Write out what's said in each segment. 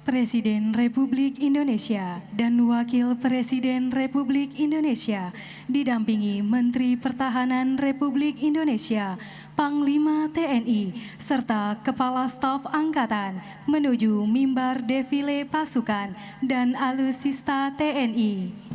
Presiden Republik Indonesia dan Wakil Presiden Republik Indonesia didampingi Menteri Pertahanan Republik Indonesia, Panglima TNI, serta Kepala Staf Angkatan menuju mimbar defile pasukan dan alutsista TNI.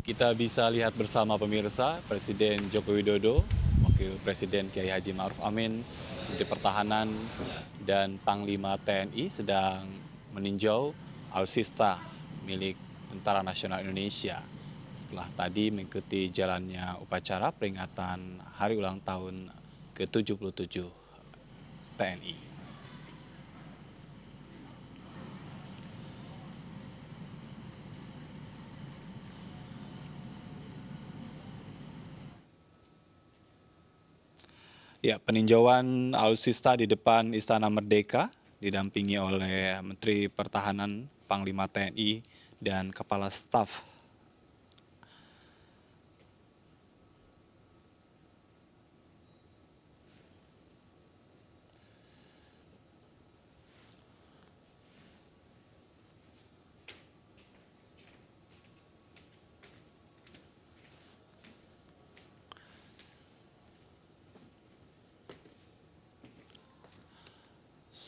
Kita bisa lihat bersama pemirsa, Presiden Joko Widodo, Wakil Presiden Kiai Haji Ma'ruf Amin, Menteri Pertahanan, dan Panglima TNI sedang meninjau alutsista milik Tentara Nasional Indonesia. Setelah tadi mengikuti jalannya upacara peringatan Hari Ulang Tahun ke-77 TNI. Ya, peninjauan alutsista di depan Istana Merdeka didampingi oleh Menteri Pertahanan, Panglima TNI, dan Kepala Staf.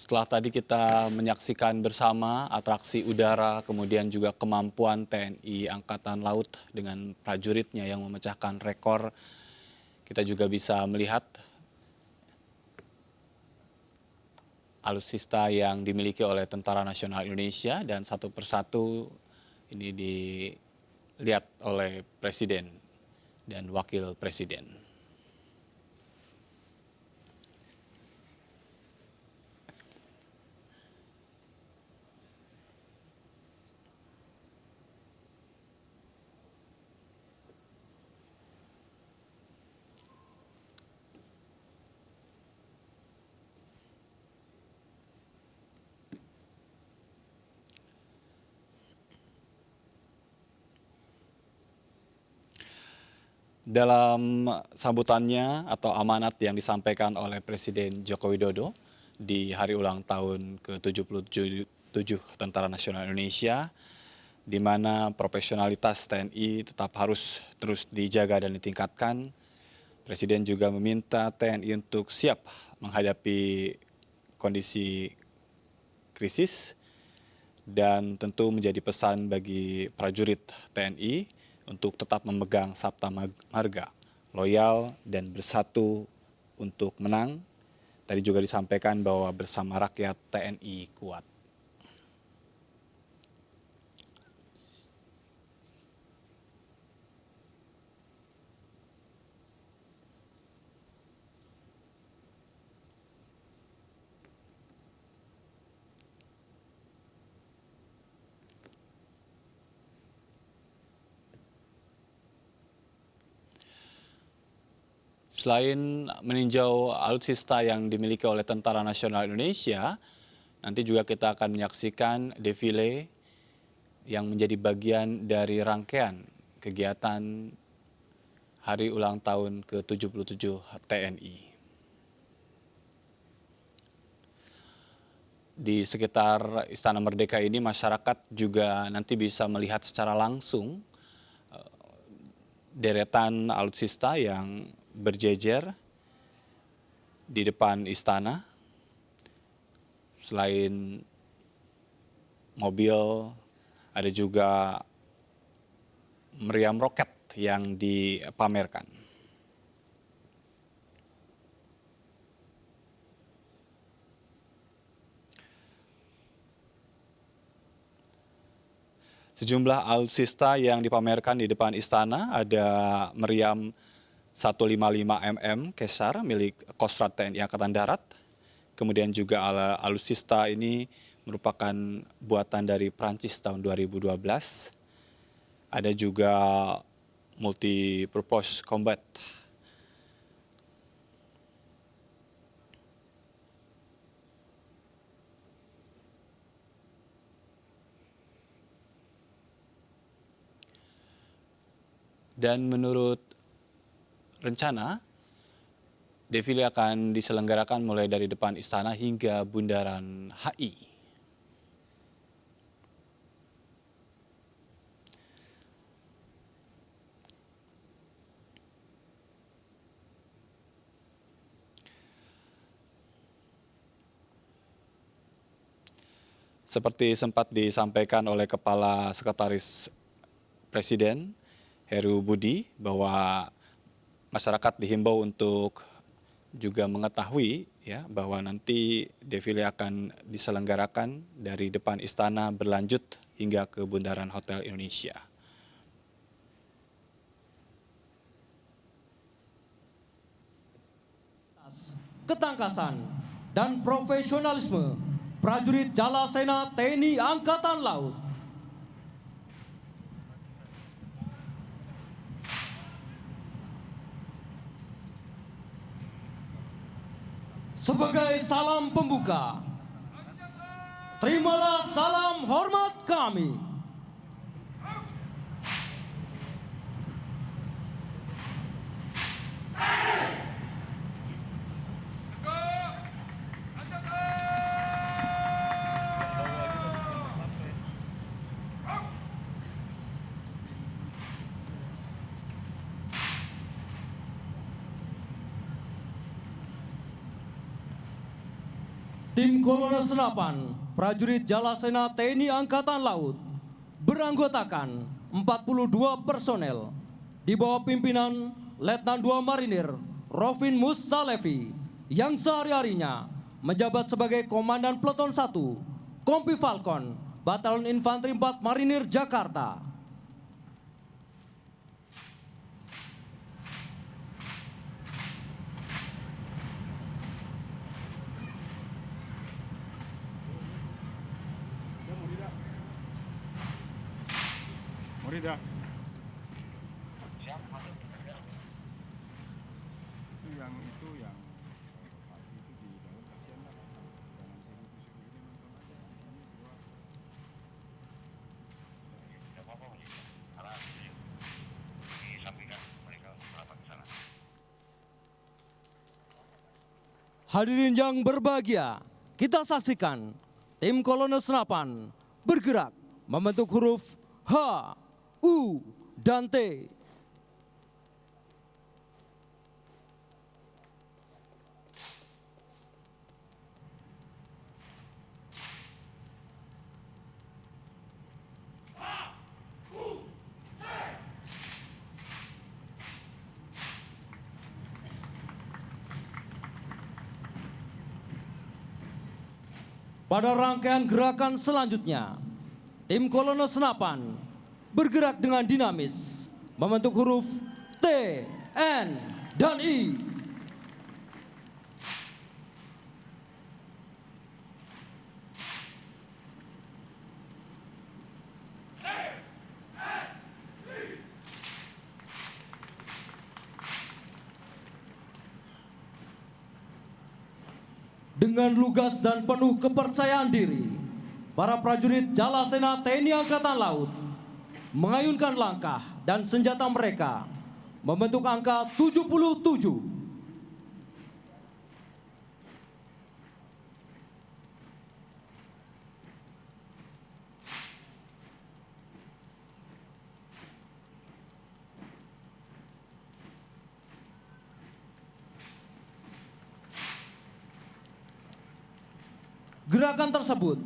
Setelah tadi kita menyaksikan bersama atraksi udara, kemudian juga kemampuan TNI Angkatan Laut dengan prajuritnya yang memecahkan rekor, kita juga bisa melihat alutsista yang dimiliki oleh Tentara Nasional Indonesia dan satu persatu ini dilihat oleh Presiden dan Wakil Presiden. Dalam sambutannya atau amanat yang disampaikan oleh Presiden Joko Widodo di hari ulang tahun ke-77 Tentara Nasional Indonesia, di mana profesionalitas TNI tetap harus terus dijaga dan ditingkatkan, Presiden juga meminta TNI untuk siap menghadapi kondisi krisis dan tentu menjadi pesan bagi prajurit TNI untuk tetap memegang Sabta Marga, loyal dan bersatu untuk menang. Tadi juga disampaikan bahwa bersama rakyat TNI kuat. Selain meninjau alutsista yang dimiliki oleh Tentara Nasional Indonesia, nanti juga kita akan menyaksikan defile yang menjadi bagian dari rangkaian kegiatan Hari Ulang Tahun ke-77 TNI. Di sekitar Istana Merdeka ini masyarakat juga nanti bisa melihat secara langsung deretan alutsista yang berjejer di depan istana. Selain mobil, ada juga meriam roket yang dipamerkan. Sejumlah alutsista yang dipamerkan di depan istana, ada meriam 155 mm Kesar milik Kostrad TNI Angkatan Darat. Kemudian juga alutsista ini merupakan buatan dari Prancis tahun 2012. Ada juga multi-purpose combat. Dan menurut rencana, defile akan diselenggarakan mulai dari depan istana hingga Bundaran HI. Seperti sempat disampaikan oleh Kepala Sekretaris Presiden, Heru Budi, bahwa masyarakat dihimbau untuk juga mengetahui ya bahwa nanti defile akan diselenggarakan dari depan istana berlanjut hingga ke Bundaran Hotel Indonesia. Ketangkasan dan profesionalisme prajurit Jalasena TNI Angkatan Laut. Sebagai salam pembuka, terimalah salam hormat kami. Tim Kolonel Senapan Prajurit Jalasena TNI Angkatan Laut beranggotakan 42 personel di bawah pimpinan Letnan 2 Marinir Rofin Mustalevi yang sehari-harinya menjabat sebagai Komandan Peleton 1 Kompi Falcon Batalion Infanteri 4 Marinir Jakarta. Morida. Yang itu yang itu di dalam kasihan lah. Jangan suruh ini nonton aja di sini dua. Tidak apa-apa karena di sampingkan mereka merapat ke sana. Hadirin yang berbahagia, kita saksikan tim Kolonel Senapan bergerak membentuk huruf H, U, dan T. Pada rangkaian gerakan selanjutnya, tim Kolonel Senapan bergerak dengan dinamis membentuk huruf T, N, dan I. Dengan lugas dan penuh kepercayaan diri, para prajurit Jalasena TNI Angkatan Laut mengayunkan langkah dan senjata mereka membentuk angka 77. Gerakan tersebut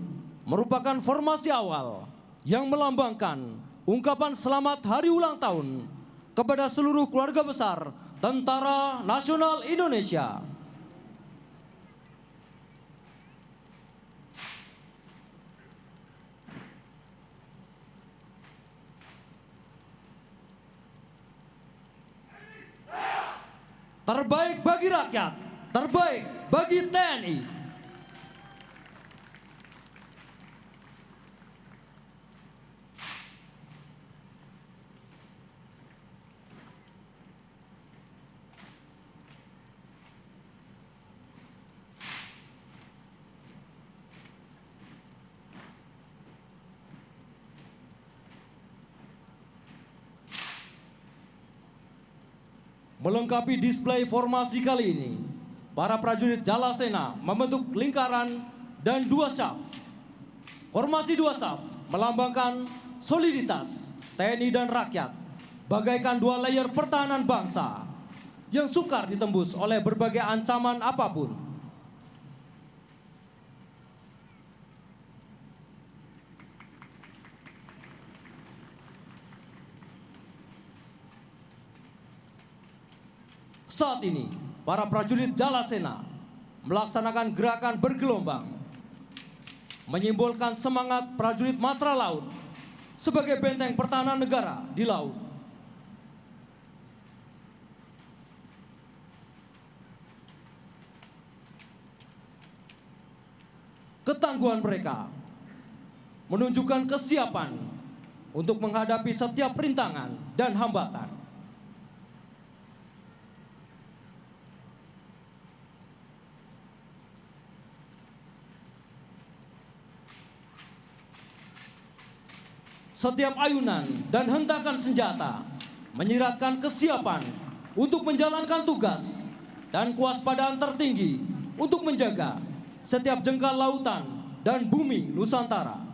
merupakan formasi awal yang melambangkan ungkapan selamat hari ulang tahun kepada seluruh keluarga besar Tentara Nasional Indonesia. Terbaik bagi rakyat, terbaik bagi TNI. Melengkapi display formasi kali ini, para prajurit Jalasena membentuk lingkaran dan dua syaf. Formasi dua syaf melambangkan soliditas TNI dan rakyat, bagaikan dua layer pertahanan bangsa yang sukar ditembus oleh berbagai ancaman apapun. Saat ini, para prajurit Jalasena melaksanakan gerakan bergelombang, menyimbolkan semangat prajurit Matra Laut sebagai benteng pertahanan negara di laut. Ketangguhan mereka menunjukkan kesiapan untuk menghadapi setiap rintangan dan hambatan. Setiap ayunan dan hentakan senjata menyiratkan kesiapan untuk menjalankan tugas dan kewaspadaan tertinggi untuk menjaga setiap jengkal lautan dan bumi Nusantara.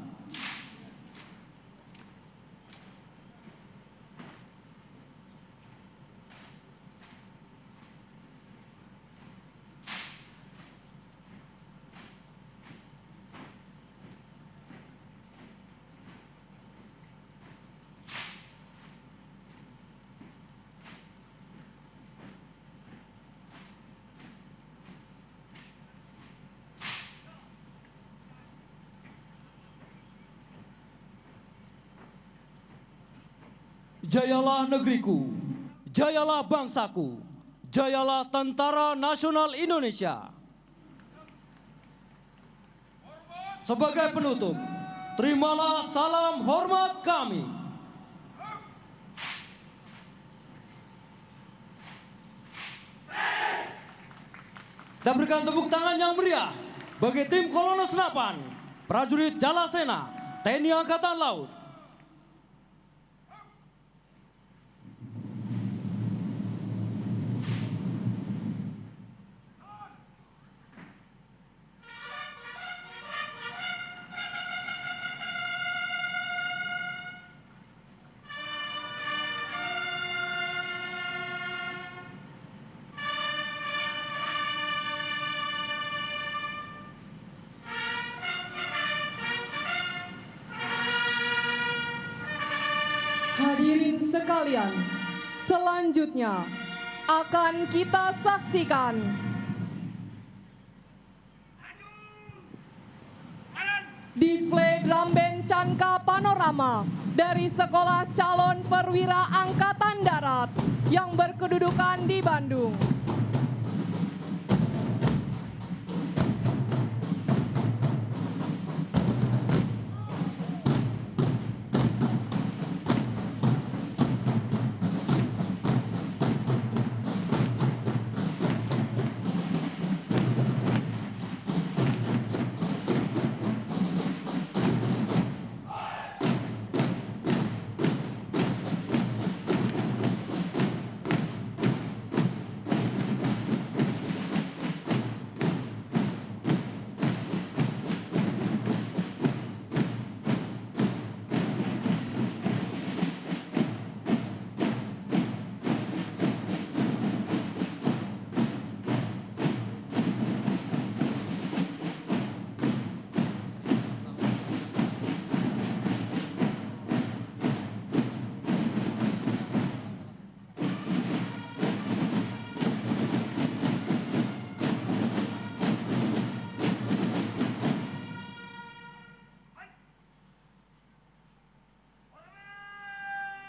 jayalah negeriku, jayalah bangsaku, jayalah Tentara Nasional Indonesia. Sebagai penutup, terimalah salam hormat kami. Kita berikan tepuk tangan yang meriah bagi tim Kolonel Senapan, prajurit Jalasena, TNI Angkatan Laut. Hadirin sekalian, selanjutnya akan kita saksikan display drum band Canka Panorama dari Sekolah Calon Perwira Angkatan Darat yang berkedudukan di Bandung.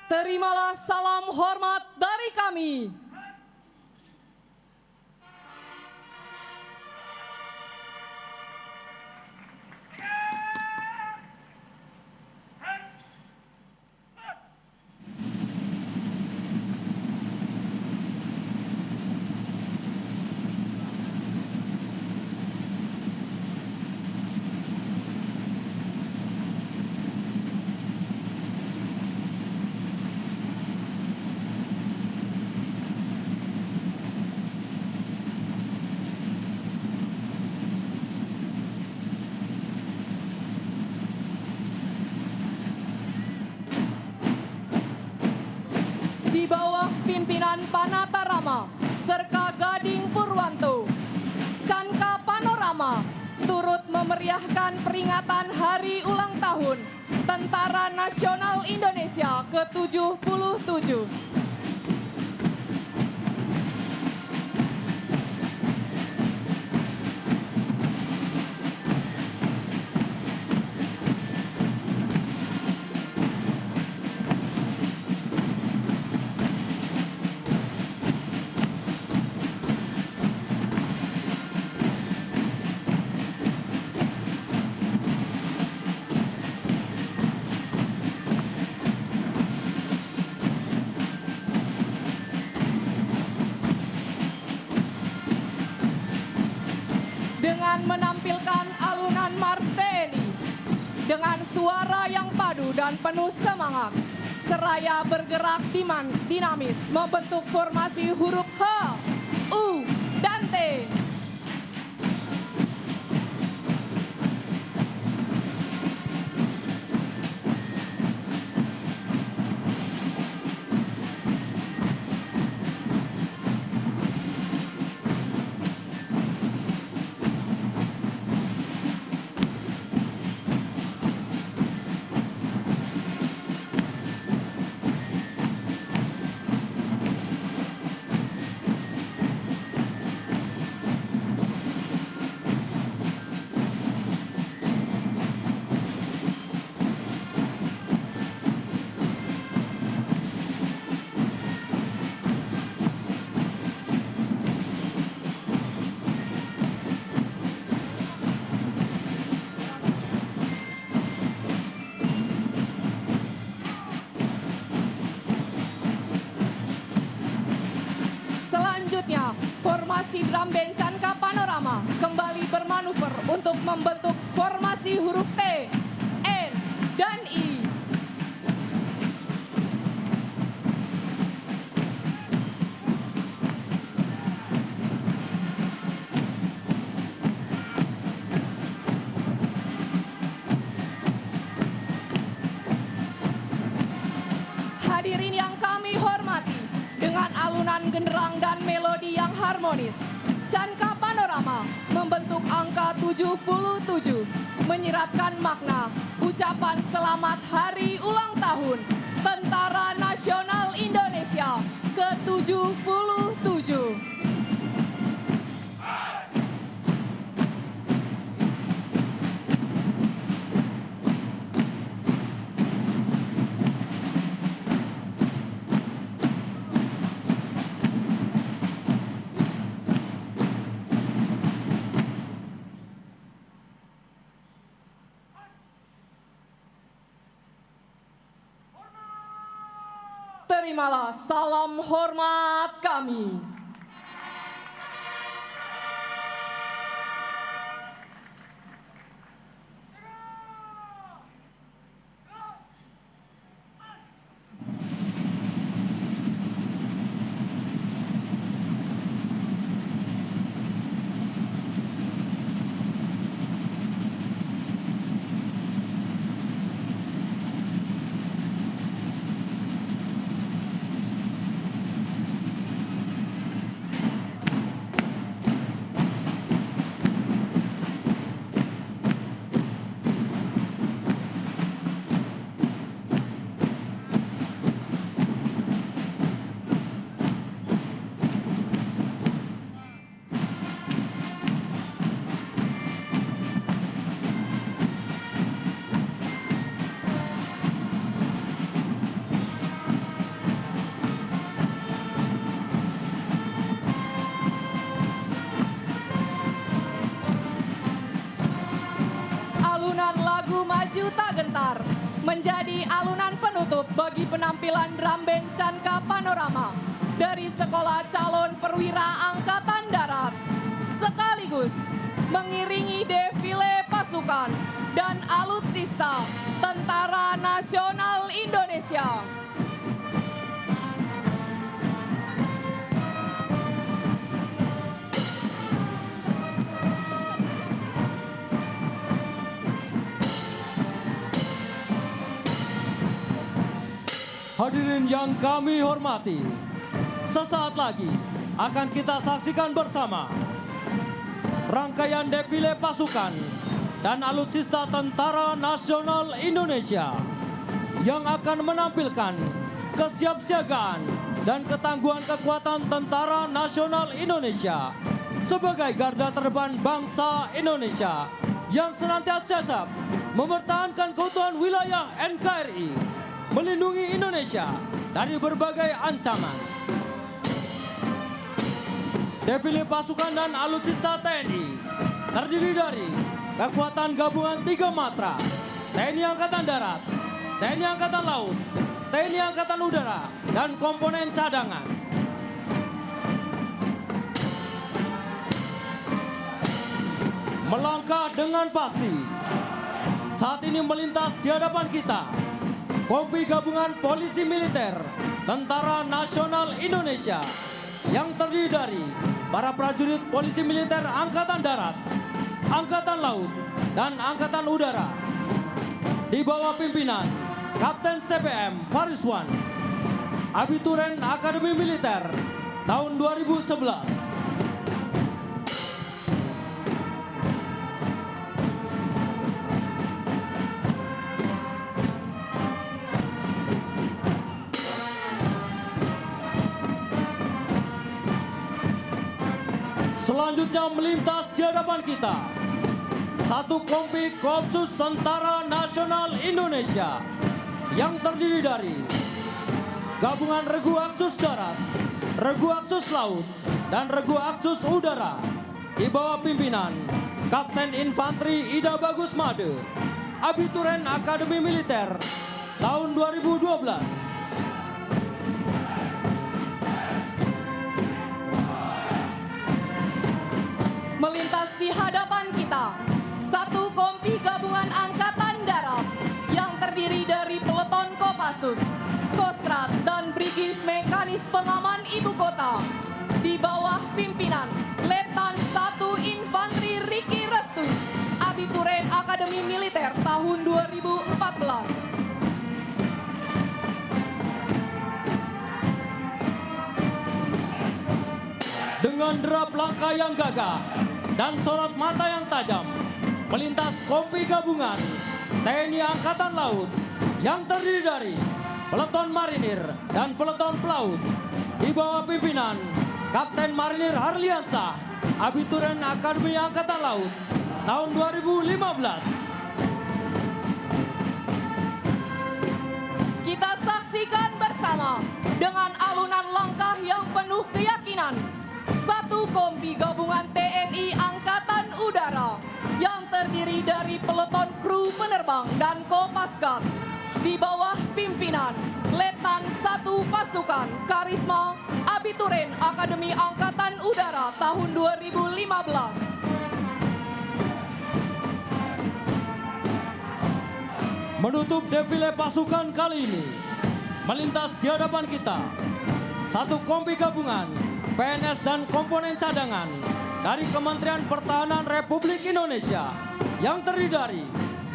Terimalah salam hormat dari kami. Di bawah pimpinan Panata Rama, Serka Gading Purwanto, Canka Panorama turut memeriahkan peringatan Hari Ulang Tahun Tentara Nasional Indonesia ke-77. Dengan menampilkan alunan Mars TNI dengan suara yang padu dan penuh semangat, seraya bergerak dinamis membentuk formasi huruf H, U, dan T. Canka Panorama kembali bermanuver untuk membentuk formasi huruf T, N, dan I. Hadirin yang kami hormati, dengan alunan genderang dan melodi yang harmonis, Canka Panorama membentuk angka 77, menyiratkan makna ucapan selamat hari ulang tahun Tentara Nasional Indonesia ke-77. Terimalah salam hormat kami. Alunan lagu Maju Tak Gentar menjadi alunan penutup bagi penampilan drum band Canka Panorama dari Sekolah Calon Perwira Angkatan Darat, sekaligus mengiringi defile pasukan dan alutsista Tentara Nasional Indonesia. Hadirin yang kami hormati, sesaat lagi akan kita saksikan bersama rangkaian defile pasukan dan alutsista Tentara Nasional Indonesia yang akan menampilkan kesiapsiagaan dan ketangguhan kekuatan Tentara Nasional Indonesia sebagai garda terdepan bangsa Indonesia yang senantiasa siap mempertahankan keutuhan wilayah NKRI, melindungi Indonesia dari berbagai ancaman. Defile pasukan dan alutsista TNI terdiri dari kekuatan gabungan 3 matra, TNI Angkatan Darat, TNI Angkatan Laut, TNI Angkatan Udara, dan komponen cadangan. Melangkah dengan pasti, saat ini melintas di hadapan kita Kompi Gabungan Polisi Militer Tentara Nasional Indonesia yang terdiri dari para prajurit Polisi Militer Angkatan Darat, Angkatan Laut, dan Angkatan Udara di bawah pimpinan Kapten CPM Fariswan, Abituren Akademi Militer tahun 2011. Selanjutnya melintas di hadapan kita satu kompi Kopsus Tentara Nasional Indonesia yang terdiri dari gabungan Regu Aksus Darat, Regu Aksus Laut, dan Regu Aksus Udara di bawah pimpinan Kapten Infanteri Ida Bagus Made, Abituren Akademi Militer tahun 2012. melintas di hadapan kita satu kompi gabungan Angkatan Darat yang terdiri dari peleton Kopassus, Kostrad, dan Brigif Mekanis Pengaman Ibu Kota di bawah pimpinan Letnan 1 Infanteri Riki Restu, Abituren Akademi Militer tahun 2014. Dengan derap langkah yang gagah dan sorot mata yang tajam, melintas kompi gabungan TNI Angkatan Laut yang terdiri dari peleton marinir dan peleton pelaut di bawah pimpinan Kapten Marinir Harliansa, Abituren Akademi Angkatan Laut tahun 2015. Kita saksikan bersama dengan alunan langkah yang penuh keyakinan satu kompi gabungan TNI Angkatan Udara yang terdiri dari peleton kru penerbang dan Kopasgat di bawah pimpinan Letnan 1 Pasukan Karisma, Abituren Akademi Angkatan Udara tahun 2015. Menutup defile pasukan kali ini, melintas di hadapan kita satu kompi gabungan PNS dan komponen cadangan dari Kementerian Pertahanan Republik Indonesia yang terdiri dari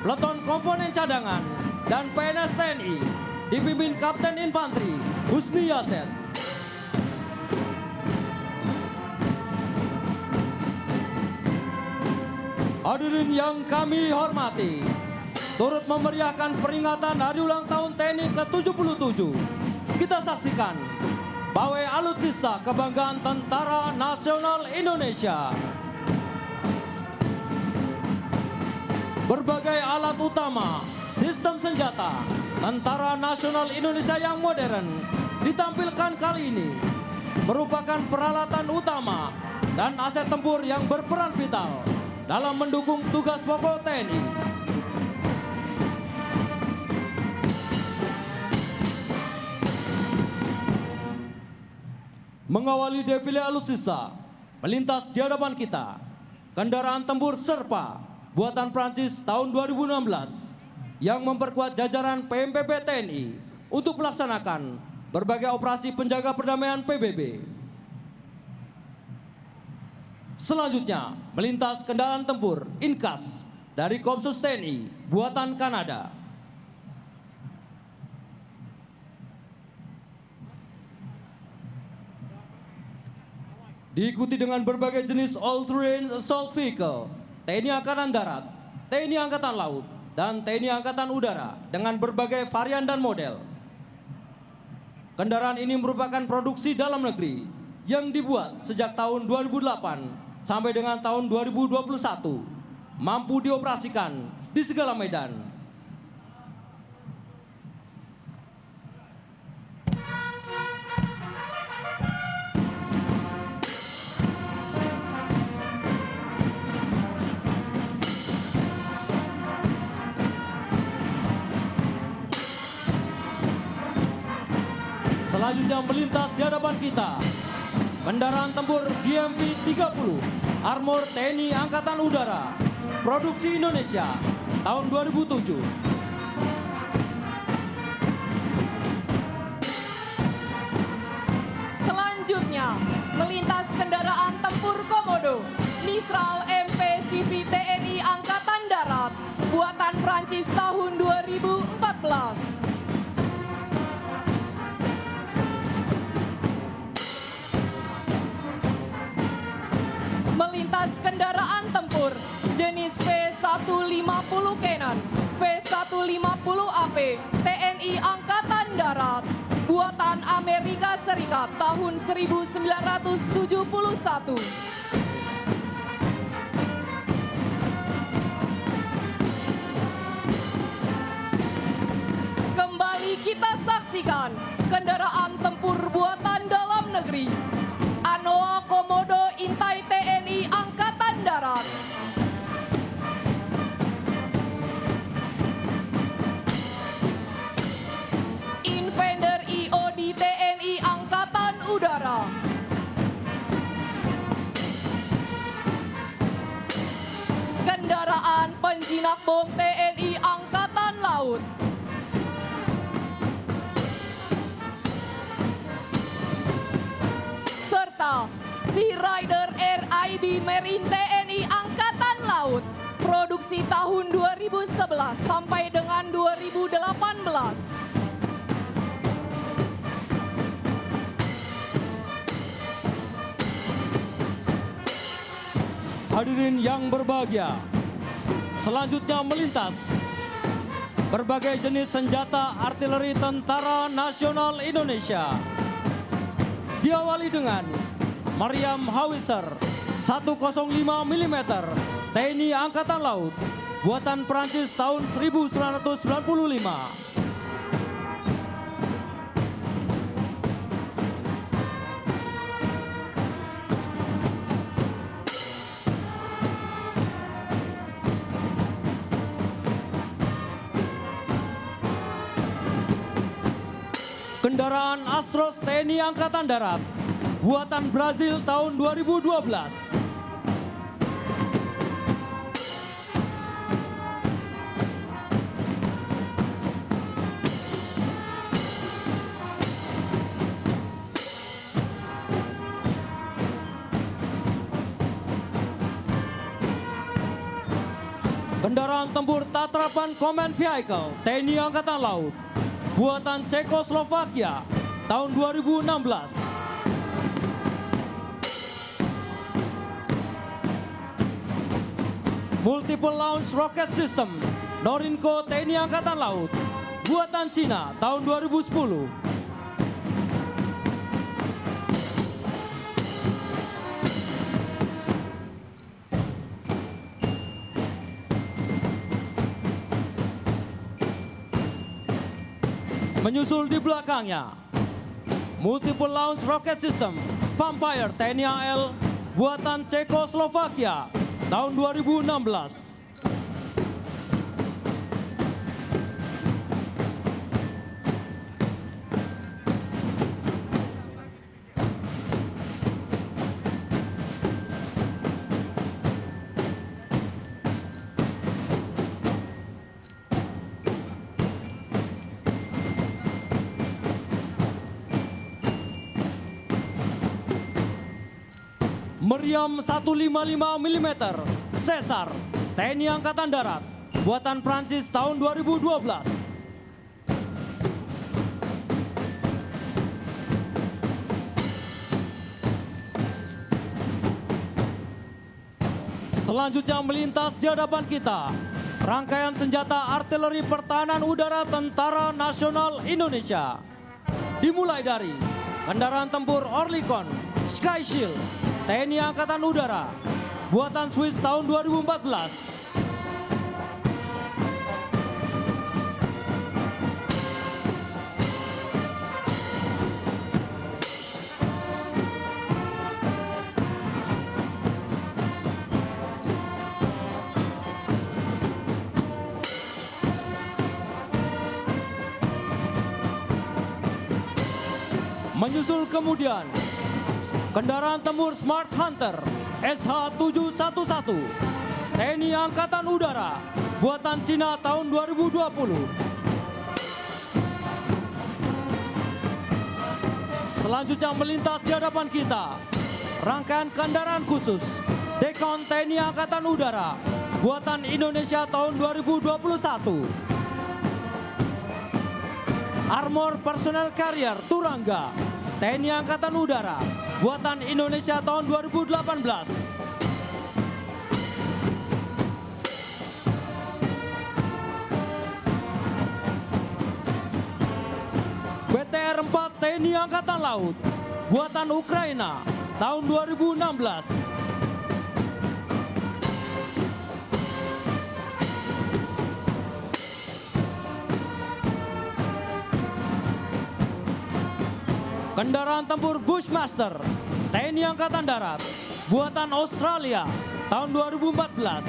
peleton komponen cadangan dan PNS TNI dipimpin Kapten Infanteri Husni Yaset. Hadirin yang kami hormati, turut memeriahkan peringatan Hari Ulang Tahun TNI ke-77, kita saksikan pawai alutsista kebanggaan Tentara Nasional Indonesia. Berbagai alat utama, sistem senjata Tentara Nasional Indonesia yang modern ditampilkan kali ini merupakan peralatan utama dan aset tempur yang berperan vital dalam mendukung tugas pokok TNI. Mengawali defile alutsista, melintas di hadapan kita, kendaraan tempur Serpa buatan Prancis tahun 2016 yang memperkuat jajaran PMPB TNI untuk melaksanakan berbagai operasi penjaga perdamaian PBB. Selanjutnya, melintas kendaraan tempur Inkas dari Kopsus TNI buatan Kanada. Diikuti dengan berbagai jenis all-terrain assault vehicle, TNI Angkatan Darat, TNI Angkatan Laut, dan TNI Angkatan Udara dengan berbagai varian dan model. Kendaraan ini merupakan produksi dalam negeri yang dibuat sejak tahun 2008 sampai dengan tahun 2021, mampu dioperasikan di segala medan. Selanjutnya melintas di hadapan kita, kendaraan tempur DMV-30 Armor TNI Angkatan Udara, produksi Indonesia, tahun 2007. Selanjutnya, melintas kendaraan tempur Komodo, Mistral MP CV TNI Angkatan Darat, buatan Prancis tahun 2014. Melintas kendaraan tempur jenis V150 Cannon, V150 AP TNI Angkatan Darat, buatan Amerika Serikat tahun 1971. Kembali kita saksikan kendaraan tempur buatan dalam negeri, Anoa Komodo Intai TNI Angkatan Darat. Infender IOD TNI Angkatan Udara. Sinak Bom TNI Angkatan Laut. Serta Sea Rider RIB Marine TNI Angkatan Laut. Produksi tahun 2011 sampai dengan 2018. Hadirin yang berbahagia, selanjutnya melintas berbagai jenis senjata artileri Tentara Nasional Indonesia. Diawali dengan Meriam Howitzer 105 mm TNI Angkatan Laut, buatan Prancis tahun 1995. Kendaraan Astros TNI Angkatan Darat, buatan Brazil tahun 2012. Kendaraan tempur Tatrapan Command Vehicle TNI Angkatan Laut, buatan Cekoslovakia tahun 2016. Multiple Launch Rocket System Norinco TNI Angkatan Laut, buatan Cina tahun 2010. Menyusul di belakangnya, Multiple Launch Rocket System Vampire TNI AL, buatan Cekoslovakia tahun 2016. Meriam 155 mm Caesar TNI Angkatan Darat, buatan Prancis tahun 2012. Selanjutnya melintas di hadapan kita, rangkaian senjata artileri pertahanan udara Tentara Nasional Indonesia. Dimulai dari kendaraan tempur Oerlikon Sky Shield TNI Angkatan Udara, buatan Swiss tahun 2014. Menyusul kemudian kendaraan tempur Smart Hunter SH-711 TNI Angkatan Udara, buatan Cina tahun 2020. Selanjutnya melintas di hadapan kita, rangkaian kendaraan khusus Dekon TNI Angkatan Udara, buatan Indonesia tahun 2021. Armor Personnel Carrier Turangga TNI Angkatan Udara, buatan Indonesia tahun 2018. BTR-4 TNI Angkatan Laut, buatan Ukraina tahun 2016. Kendaraan tempur Bushmaster TNI Angkatan Darat, buatan Australia tahun 2014.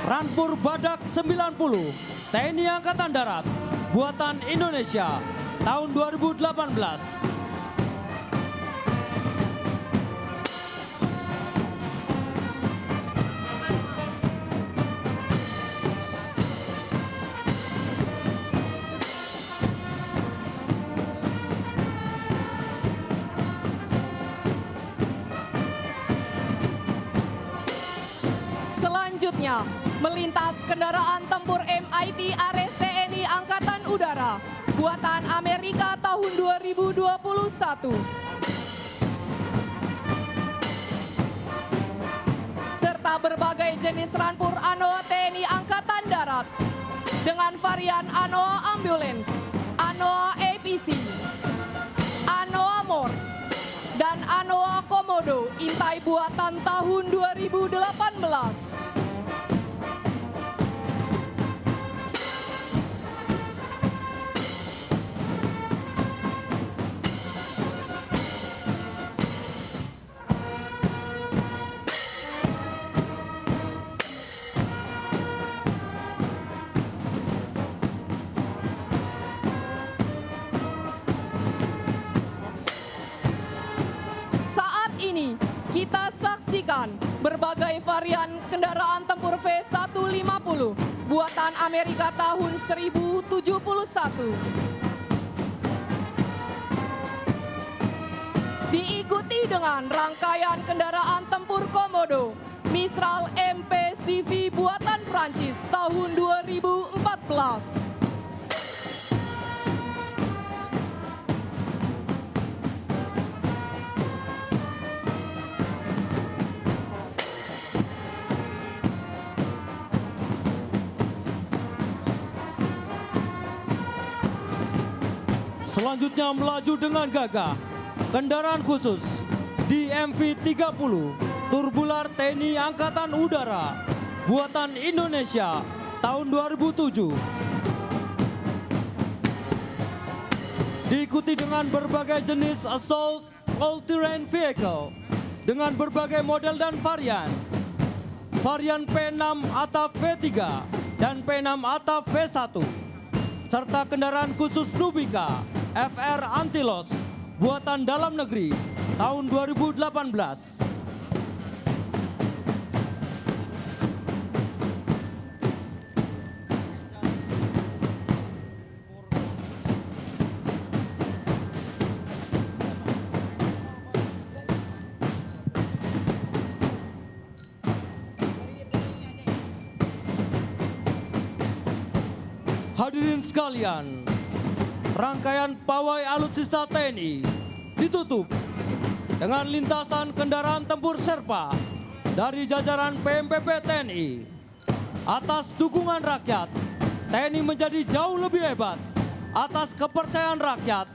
Rampur Badak 90 TNI Angkatan Darat, buatan Indonesia tahun 2018. Selanjutnya, melintas kendaraan tempur MIT Ares TNI Angkatan Udara, buatan Amerika tahun 2021. Serta berbagai jenis rampur ANOA TNI Angkatan Darat dengan varian ANOA Ambulance, ANOA APC, ANOA Morse, dan ANOA Komodo Intai buatan tahun 2018. Kita saksikan berbagai varian kendaraan tempur V150 buatan Amerika tahun 1071. Diikuti dengan rangkaian kendaraan tempur Komodo Mistral MPCV buatan Prancis tahun 2014. Selanjutnya melaju dengan gagah kendaraan khusus DMV-30 Turbular TNI Angkatan Udara buatan Indonesia tahun 2007. Diikuti dengan berbagai jenis assault all-terrain vehicle dengan berbagai model dan varian. Varian P6 atau V3 dan P6 atau V1 serta kendaraan khusus Nubika FR Antilos buatan dalam negeri tahun 2018. Hadirin sekalian, rangkaian pawai alutsista TNI ditutup dengan lintasan kendaraan tempur Sherpa dari jajaran PMPP TNI. Atas dukungan rakyat, TNI menjadi jauh lebih hebat. Atas kepercayaan rakyat,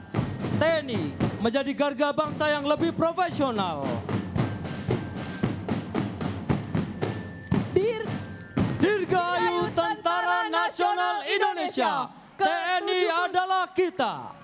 TNI menjadi garda bangsa yang lebih profesional. Dirgahayu Tentara Nasional Indonesia, TNI adalah kita.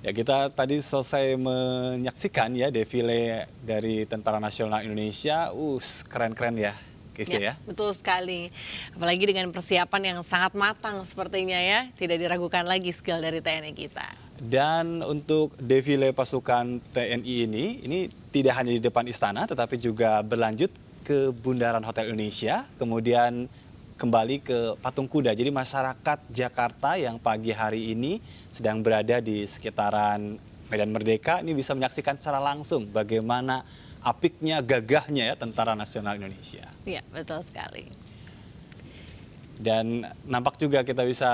Ya, kita tadi selesai menyaksikan ya defile dari Tentara Nasional Indonesia. Keren-keren ya, Casey ya. Betul sekali. Apalagi dengan persiapan yang sangat matang sepertinya ya. Tidak diragukan lagi skill dari TNI kita. Dan untuk defile pasukan TNI ini tidak hanya di depan istana, tetapi juga berlanjut ke Bundaran Hotel Indonesia, kemudian kembali ke Patung Kuda. Jadi masyarakat Jakarta yang pagi hari ini sedang berada di sekitaran Medan Merdeka ini bisa menyaksikan secara langsung bagaimana apiknya, gagahnya ya Tentara Nasional Indonesia. Iya, betul sekali. Dan nampak juga kita bisa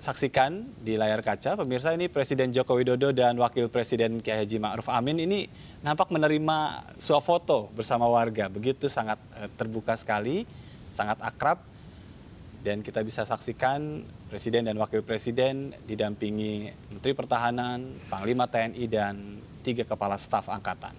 saksikan di layar kaca, pemirsa, ini Presiden Joko Widodo dan Wakil Presiden Kiai Haji Ma'ruf Amin ini nampak menerima swafoto bersama warga. Begitu sangat terbuka sekali, sangat akrab. Dan kita bisa saksikan Presiden dan Wakil Presiden didampingi Menteri Pertahanan, Panglima TNI, dan 3 Kepala Staf Angkatan.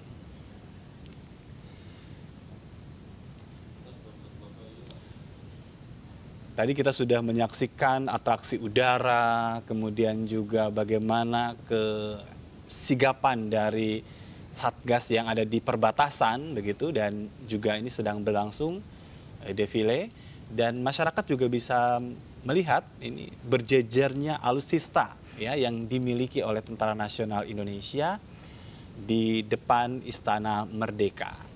tadi kita sudah menyaksikan atraksi udara, kemudian juga bagaimana kesigapan dari Satgas yang ada di perbatasan begitu, dan juga ini sedang berlangsung defile, dan masyarakat juga bisa melihat ini berjejernya alutsista ya yang dimiliki oleh Tentara Nasional Indonesia di depan Istana Merdeka.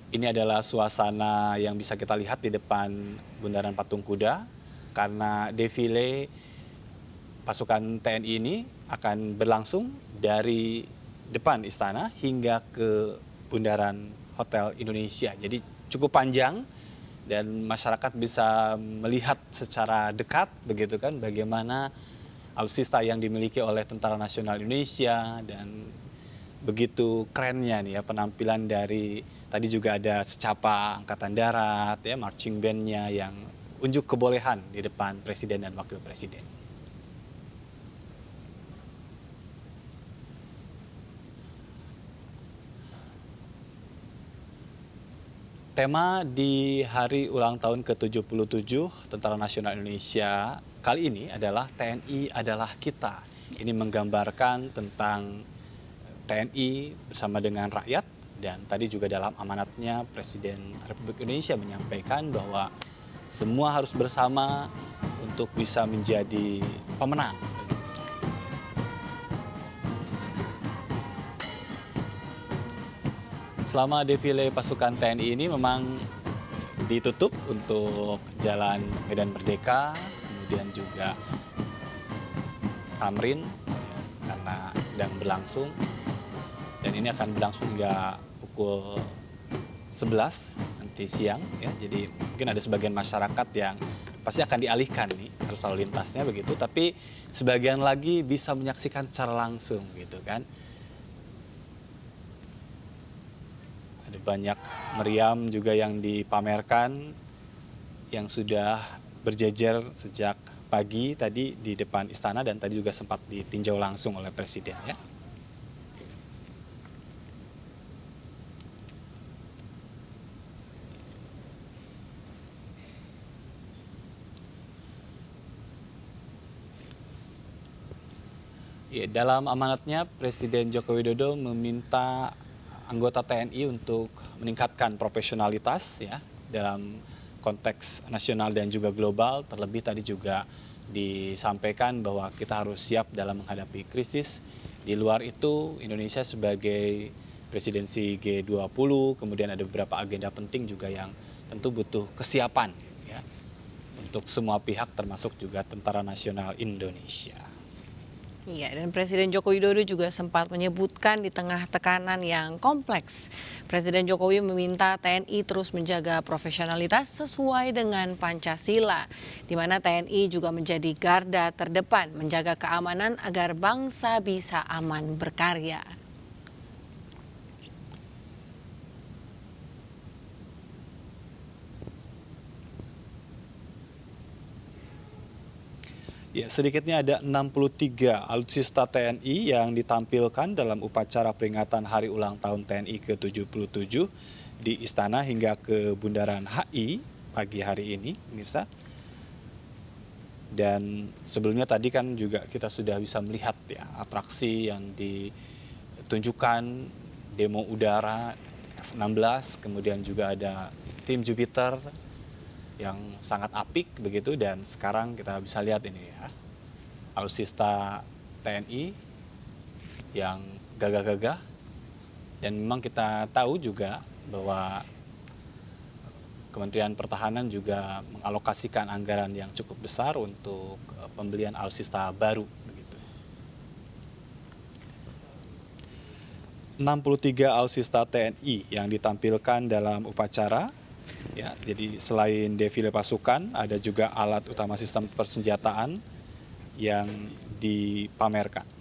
Ini adalah suasana yang bisa kita lihat di depan Bundaran Patung Kuda, karena defile pasukan TNI ini akan berlangsung dari depan istana hingga ke Bundaran Hotel Indonesia. Jadi cukup panjang dan masyarakat bisa melihat secara dekat begitu kan bagaimana alutsista yang dimiliki oleh Tentara Nasional Indonesia, dan begitu kerennya nih ya penampilan dari tadi juga ada secapa Angkatan Darat ya, marching band-nya yang unjuk kebolehan di depan Presiden dan Wakil Presiden. Tema di hari ulang tahun ke-77 Tentara Nasional Indonesia kali ini adalah TNI adalah kita. Ini menggambarkan tentang TNI bersama dengan rakyat, dan tadi juga dalam amanatnya Presiden Republik Indonesia menyampaikan bahwa semua harus bersama untuk bisa menjadi pemenang. Selama defile pasukan TNI ini memang ditutup untuk jalan Medan Merdeka, kemudian juga Tamrin ya, karena sedang berlangsung, dan ini akan berlangsung hingga pukul 11 nanti siang ya. Jadi mungkin ada sebagian masyarakat yang pasti akan dialihkan nih arus lalu lintasnya begitu, tapi sebagian lagi bisa menyaksikan secara langsung gitu kan. Ada banyak meriam juga yang dipamerkan yang sudah berjejer sejak pagi tadi di depan istana, dan tadi juga sempat ditinjau langsung oleh Presiden ya. Ya, dalam amanatnya Presiden Joko Widodo meminta anggota TNI untuk meningkatkan profesionalitas ya dalam konteks nasional dan juga global. Terlebih tadi juga disampaikan bahwa kita harus siap dalam menghadapi krisis. Di luar itu Indonesia sebagai presidensi G20, kemudian ada beberapa agenda penting juga yang tentu butuh kesiapan ya untuk semua pihak termasuk juga Tentara Nasional Indonesia. Iya, dan Presiden Joko Widodo juga sempat menyebutkan di tengah tekanan yang kompleks, Presiden Jokowi meminta TNI terus menjaga profesionalitas sesuai dengan Pancasila, di mana TNI juga menjadi garda terdepan menjaga keamanan agar bangsa bisa aman berkarya. Ya, sedikitnya ada 63 alutsista TNI yang ditampilkan dalam upacara peringatan Hari Ulang Tahun TNI ke-77 di Istana hingga ke Bundaran HI pagi hari ini, pemirsa. Dan sebelumnya tadi kan juga kita sudah bisa melihat ya atraksi yang ditunjukkan, demo udara F-16, kemudian juga ada tim Jupiter yang sangat apik begitu, dan sekarang kita bisa lihat ini ya alutsista TNI yang gagah-gagah, dan memang kita tahu juga bahwa Kementerian Pertahanan juga mengalokasikan anggaran yang cukup besar untuk pembelian alutsista baru begitu. 63 alutsista TNI yang ditampilkan dalam upacara. Ya, jadi selain defile pasukan, ada juga alat utama sistem persenjataan yang dipamerkan.